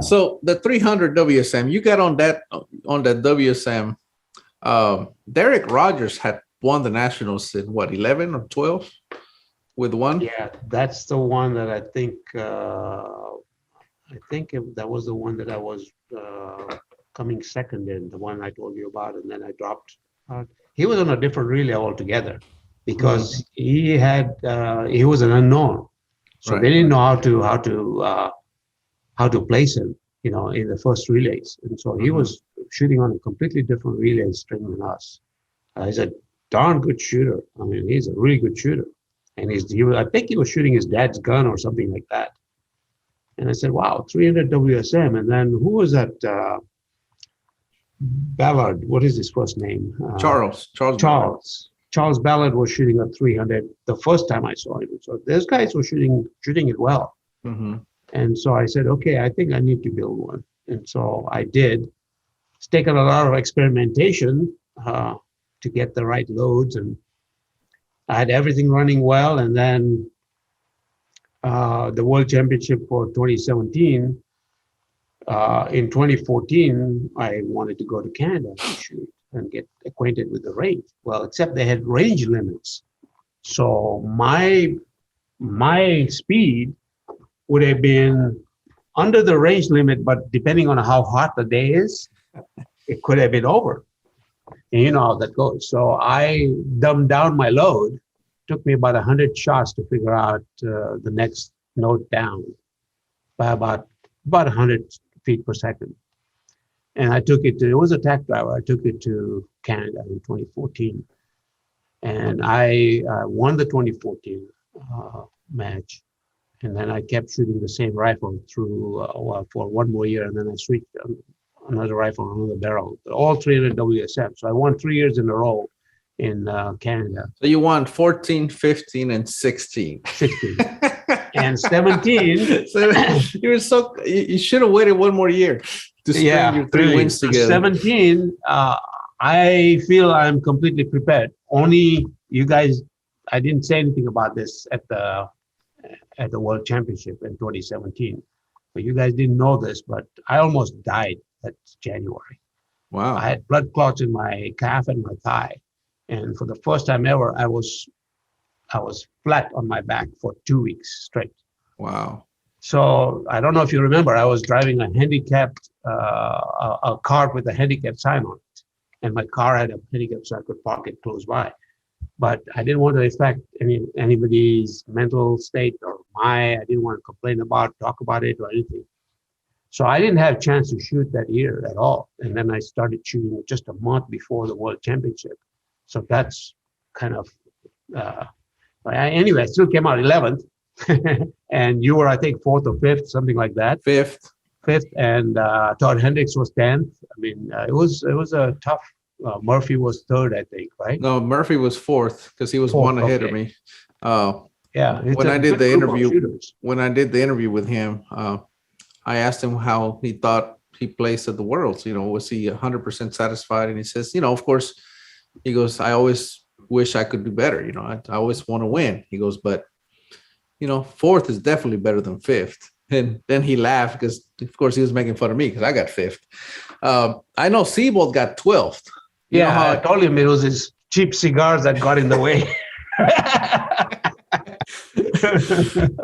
So the 300 WSM, you got on that WSM. Derek Rogers had won the nationals in what, 11 or 12 with one. Yeah, that's the one that I think. That was the one that I was coming second in, the one I told you about, and then I dropped. He was on a different relay altogether because he was an unknown, so Right. they didn't know how to place him, in the first relays, and so he was shooting on a completely different relay string than us. He's a darn good shooter. I mean, he's a really good shooter, and I think he was shooting his dad's gun or something like that. And I said, wow, 300 WSM. And then who was that? Ballard. What is his first name? Charles Ballard. Charles Ballard was shooting a 300 the first time I saw him. So those guys were shooting it well. Mm-hmm. And so I said, okay, I think I need to build one. And so I did. It's taken a lot of experimentation to get the right loads. And I had everything running well. And then the World Championship for 2017. In 2014, I wanted to go to Canada and shoot and get acquainted with the range. Well, except they had range limits. So my speed would have been under the range limit, but depending on how hot the day is, it could have been over. And you know how that goes. So I dumbed down my load. Took me about 100 shots to figure out the next note down by about 100 feet per second. And I took it was a tack driver. I took it to Canada in 2014. And I won the 2014 match. And then I kept shooting the same rifle through for one more year. And then I switched another rifle, another barrel, all 300 WSM. So I won 3 years in a row in Canada. So you won 14, 15, and 16. 16. And 17. You should have waited one more year to string your three wins together. 17, I feel I'm completely prepared. Only you guys, I didn't say anything about this at the World Championship in 2017. So you guys didn't know this, but I almost died that January. Wow. I had blood clots in my calf and my thigh. And for the first time ever, I was flat on my back for 2 weeks straight. Wow. So I don't know if you remember, I was driving a handicapped, a car with a handicapped sign on it. And my car had a handicap, so I could park it close by. But I didn't want to affect anybody's mental state or I didn't want to talk about it or anything. So I didn't have a chance to shoot that year at all. And then I started shooting just a month before the World Championship. So that's kind of, anyway, I still came out 11th. And you were, I think, 4th or 5th, something like that. 5th. And Todd Hendricks was 10th. I mean, it was a tough. Murphy was 3rd, I think, right? No, Murphy was 4th because he was 1 ahead of me. Yeah. When I did the interview with him, I asked him how he thought he placed at the Worlds. Was he 100% satisfied? And he says, of course, he goes, I always wish I could do better. I always want to win. He goes, but 4th is definitely better than 5th. And then he laughed because, of course, he was making fun of me because I got 5th. I know Seabold got 12th. I told him it was his cheap cigars that got in the way.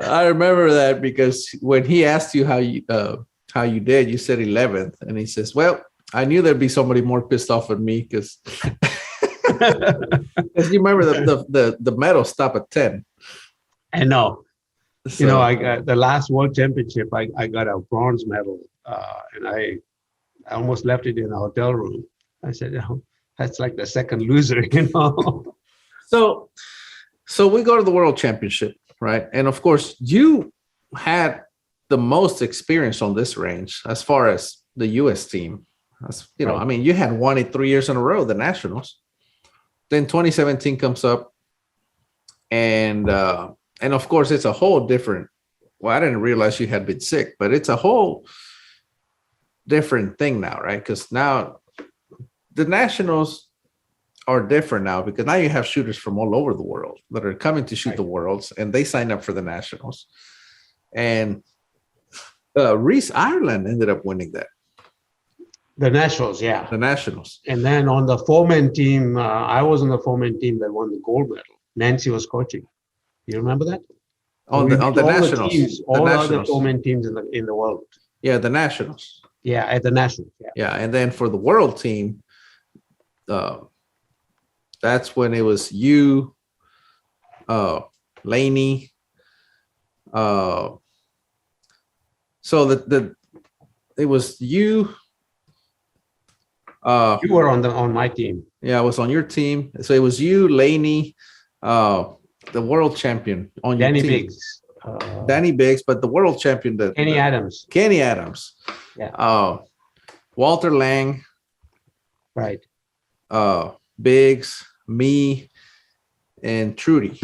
I remember that because when he asked you how you did, you said 11th, and he says, "Well, I knew there'd be somebody more pissed off at me because you remember the medal stopped at 10." I know. So, I got the last World Championship. I got a bronze medal, and I almost left it in a hotel room. I said, that's like the second loser, So we go to the World Championship, right? And of course, you had the most experience on this range as far as the U.S. team. Right. I mean, you had won it 3 years in a row, the Nationals. Then 2017 comes up, and of course, it's a whole different. Well, I didn't realize you had been sick, but it's a whole different thing now, right? Because now the Nationals are different now because now you have shooters from all over the world that are coming to shoot the Worlds, and they sign up for the Nationals. And Reese Ireland ended up winning that, The Nationals, yeah. the Nationals. And then on the four-man team, I was on the four-man team that won the gold medal. Nancy was coaching. You remember that? On We the beat all Nationals. teams, The all the other Nationals. four-man teams in the world. Yeah, the Nationals. Yeah, at the Nationals. Yeah. Yeah, and then for the world team, that's when it was you, Laney. So it was you. You were on my team. Yeah, I was on your team. So it was you, Laney, the world champion on your Danny team. Biggs. Danny Biggs, but the world champion, Kenny Adams. Kenny Adams. Yeah. Walter Lang. Right. Biggs, me, and Trudy.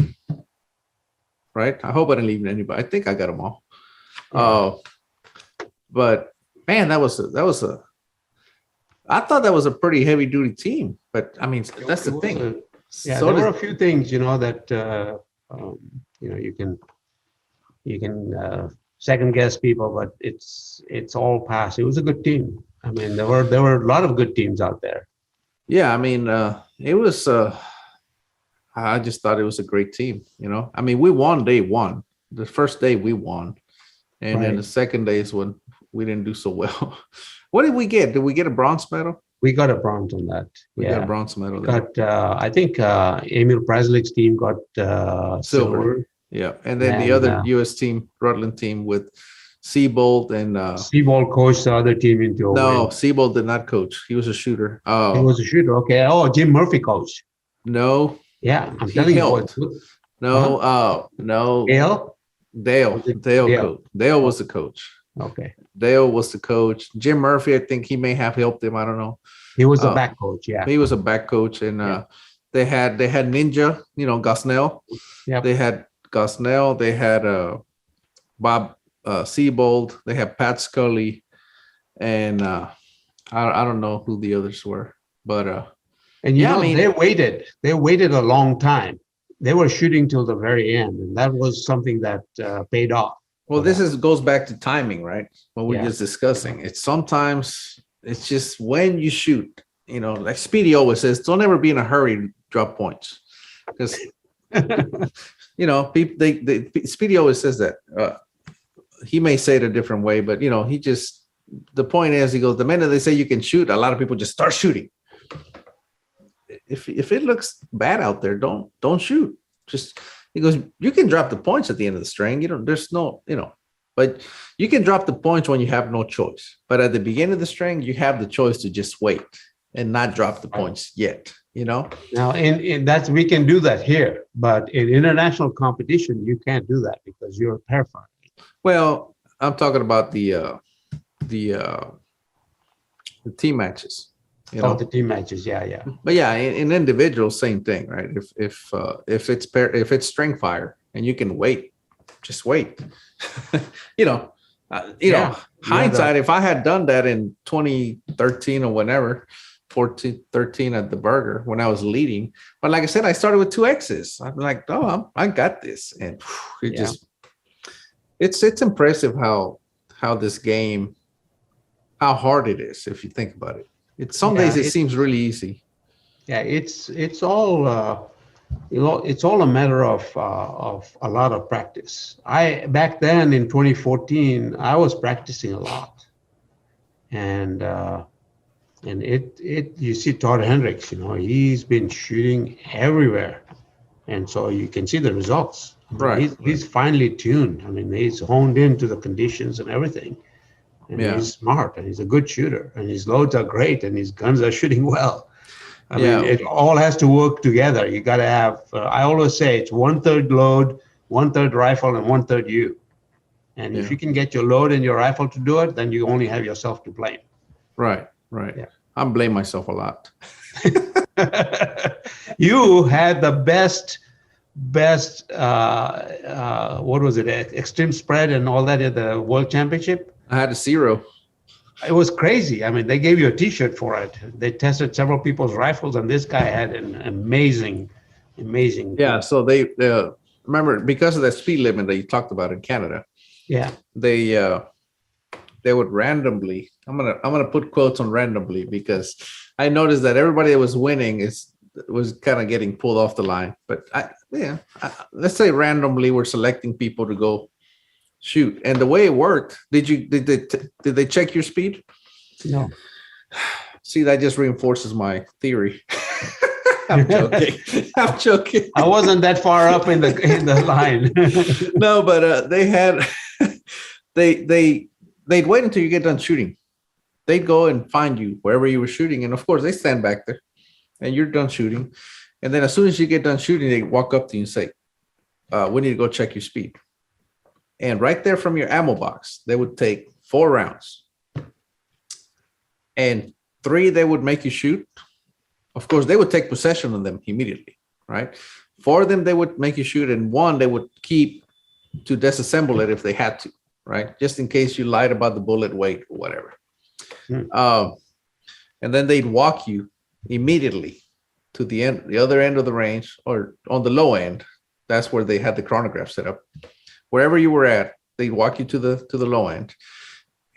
Right? I hope I didn't leave anybody. I think I got them all. Yeah. But man, that was a I thought that was a pretty heavy duty team. But I mean, that's the thing. Yeah, So there were a few things, that you can second guess people, but it's all past. It was a good team. I mean, there were a lot of good teams out there. Yeah, I mean, it was. I just thought it was a great team. I mean, we won day one. The first day we won, and then the second day is when we didn't do so well. What did we get? Did we get a bronze medal? We got a bronze on that. We got a bronze medal. Got I think Emil Praslik's team got silver. Yeah, and then the other U.S. team, Rutland team, with Seabold and Seabold coached the other team into a no, win. Seabold did not coach. He was a shooter. Oh, He was a shooter. Okay. Oh, Jim Murphy coached. no, Yeah, I'm He telling helped. you. no, no. Dale. Dale coach. Dale was the coach. Okay. Dale was the coach. Jim Murphy, I think he may have helped him. I don't know. He was a back coach. Yeah. He was a back coach, and they had Ninja, Gosnell. Yep. They had Gosnell. They had Bob Seabold. They had Pat Scully, and I don't know who the others were, but And they waited. They waited a long time. They were shooting till the very end, and that was something that paid off. well, this goes back to timing, right? What we're Yeah. just discussing. It's just when you shoot. Like Speedy always says, don't ever be in a hurry to drop points, because people. Speedy always says that. He may say it a different way, but he just. The point is, he goes, the minute they say you can shoot, a lot of people just start shooting. If it looks bad out there, don't shoot. Just he goes, you can drop the points at the end of the string. There's no, but you can drop the points when you have no choice. But at the beginning of the string, you have the choice to just wait and not drop the points yet. Now, in that we can do that here, but in international competition, you can't do that because you're a pair fighter. Well, I'm talking about the team matches. The team matches, yeah. But yeah, in individuals, same thing, right? If it's string fire and you can wait, just wait. Hindsight, if I had done that in 2013 or whenever, 13 at the burger when I was leading, but like I said, I started with 2 X's. I'm like, oh, I got this, and it's impressive how this game, how hard it is if you think about it. Some days it seems really easy. Yeah, it's all it's all a matter of a lot of practice. Back then in 2014, I was practicing a lot, and you see Todd Hendricks, he's been shooting everywhere, and so you can see the results. Right. He's finely tuned. I mean, he's honed into the conditions and everything. And he's smart, and he's a good shooter, and his loads are great, and his guns are shooting well. I mean, it all has to work together. You got to have, I always say it's 1/3 load, 1/3 rifle, and 1/3 you. And if you can get your load and your rifle to do it, then you only have yourself to blame. Right. Yeah. I blame myself a lot. You had the best, what was it, extreme spread and all that at the World Championship? I had a 0. It was crazy. I mean, they gave you a T-shirt for it. They tested several people's rifles, and this guy had an amazing. Yeah. So they remember, because of that speed limit that you talked about in Canada. Yeah. They they would randomly. I'm gonna put quotes on randomly because I noticed that everybody that was winning was kind of getting pulled off the line. But let's say randomly we're selecting people to go shoot, and the way it worked, did they check your speed? No. See, that just reinforces my theory. I'm joking. I'm joking. I wasn't that far up in the line. No, but they had they'd wait until you get done shooting. They'd go and find you wherever you were shooting, and of course they stand back there, and you're done shooting. And then as soon as you get done shooting, they walk up to you and say, "We need to go check your speed." And right there from your ammo box, they would take 4 rounds, and 3 they would make you shoot. Of course, they would take possession of them immediately, right? 4 of them they would make you shoot, and 1 they would keep to disassemble it if they had to, right? Just in case you lied about the bullet weight or whatever. And then they'd walk you immediately to the other end of the range, or on the low end. That's where they had the chronograph set up. Wherever you were at, they'd walk you to the low end.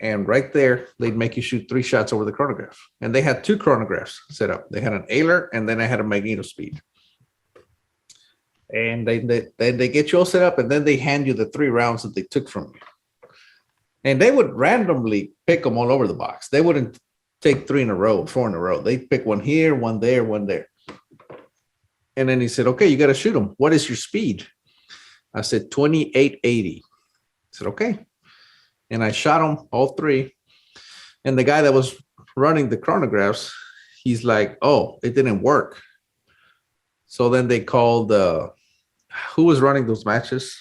And right there, they'd make you shoot 3 shots over the chronograph. And they had 2 chronographs set up. They had an Ailer, and then I had a magnetospeed. And they get you all set up, and then they hand you the 3 rounds that they took from you. And they would randomly pick them all over the box. They wouldn't take 3 in a row, 4 in a row. They'd pick 1 here, 1 there, 1 there. And then he said, "Okay, you got to shoot them. What is your speed?" I said, 2880. I said, "Okay." And I shot them all 3. And the guy that was running the chronographs, he's like, "Oh, it didn't work." So then they called who was running those matches?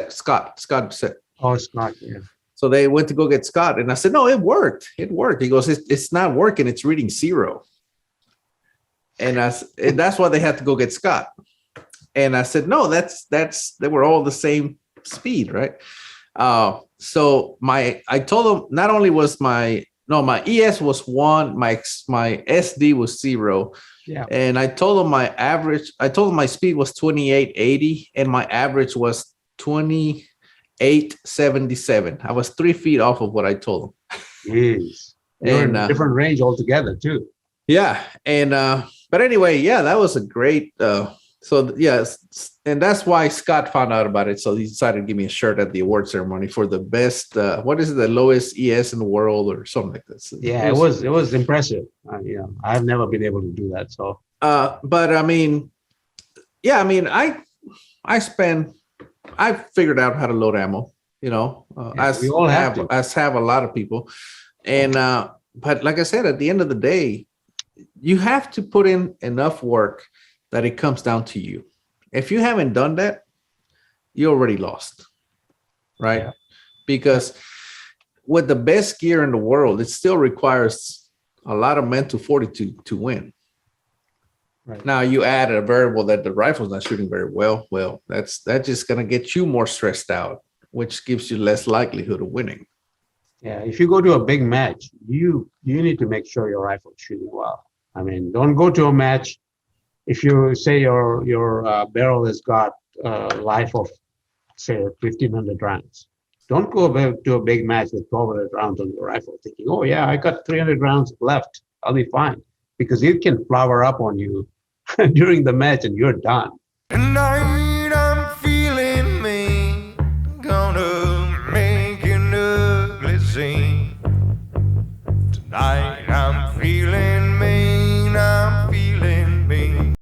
Scott Bissett. Oh, Scott, yeah. So they went to go get Scott, and I said, "No, it worked. It worked." He goes, "It's not working. It's reading 0." And and that's why they had to go get Scott. And I said, "No, they were all the same speed, right?" So I told them not only was my ES was 1, my SD was 0. Yeah. And I told them my speed was 2880, and my average was 2877. I was 3 feet off of what I told them. Jeez. You're in a different range altogether too. Yeah. And but anyway, yeah, that was a great and that's why Scott found out about it. So he decided to give me a shirt at the award ceremony for the best, what is it, the lowest ES in the world or something like this. Yeah, it was impressive. I've never been able to do that. So, but I mean, yeah, I mean, I figured out how to load ammo, as we all have a lot of people. And, but like I said, at the end of the day, you have to put in enough work that it comes down to you. If you haven't done that, you already lost, right? Yeah. Because with the best gear in the world, it still requires a lot of mental fortitude to win. Right. Now you add a variable that the rifle's not shooting very well. Well, that's just going to get you more stressed out, which gives you less likelihood of winning. Yeah, if you go to a big match, you need to make sure your rifle's shooting well. I mean, don't go to a match if you say your barrel has got a life of, say, 1,500 rounds. Don't go to a big match with 1,200 rounds on your rifle thinking, "Oh, yeah, I got 300 rounds left. I'll be fine." Because it can flower up on you during the match and you're done. Tonight I'm feeling me, gonna make an ugly scene. Tonight